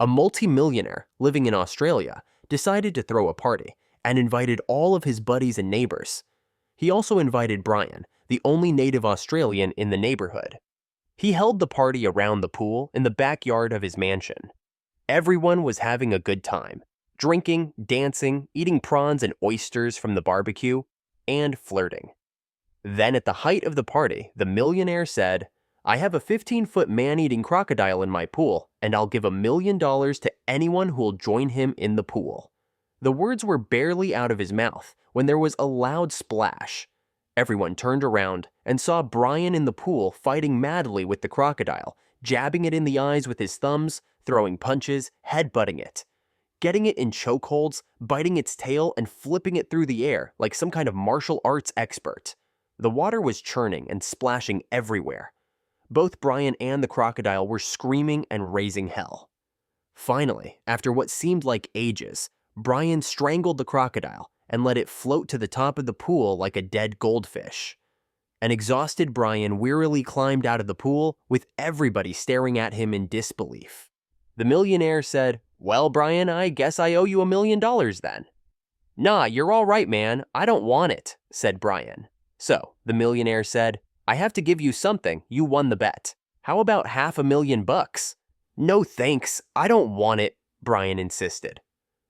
A multi-millionaire living in Australia decided to throw a party and invited all of his buddies and neighbors. He also invited Brian, the only native Australian in the neighborhood. He held the party around the pool in the backyard of his mansion. Everyone was having a good time, drinking, dancing, eating prawns and oysters from the barbecue, and flirting. Then at the height of the party, the millionaire said, "I have a 15-foot man-eating crocodile in my pool, and I'll give $1 million to anyone who'll join him in the pool." The words were barely out of his mouth when there was a loud splash. Everyone turned around and saw Brian in the pool fighting madly with the crocodile, jabbing it in the eyes with his thumbs, throwing punches, headbutting it, getting it in chokeholds, biting its tail, and flipping it through the air like some kind of martial arts expert. The water was churning and splashing everywhere. Both Brian and the crocodile were screaming and raising hell. Finally, after what seemed like ages, Brian strangled the crocodile and let it float to the top of the pool like a dead goldfish. An exhausted Brian wearily climbed out of the pool with everybody staring at him in disbelief. The millionaire said, "Well, Brian, I guess I owe you $1 million then." "Nah, you're all right, man. I don't want it," said Brian. So, the millionaire said, "I have to give you something. You won the bet. How about $500,000? "No thanks. I don't want it," Brian insisted.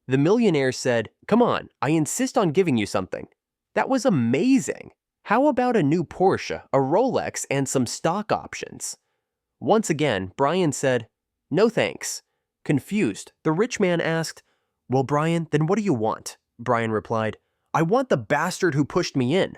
The millionaire said, "Come on, I insist on giving you something. That was amazing. How about a new Porsche, a Rolex, and some stock options?" Once again, Brian said, "No thanks." Confused, the rich man asked, "Well, Brian, then what do you want?" Brian replied, "I want the bastard who pushed me in."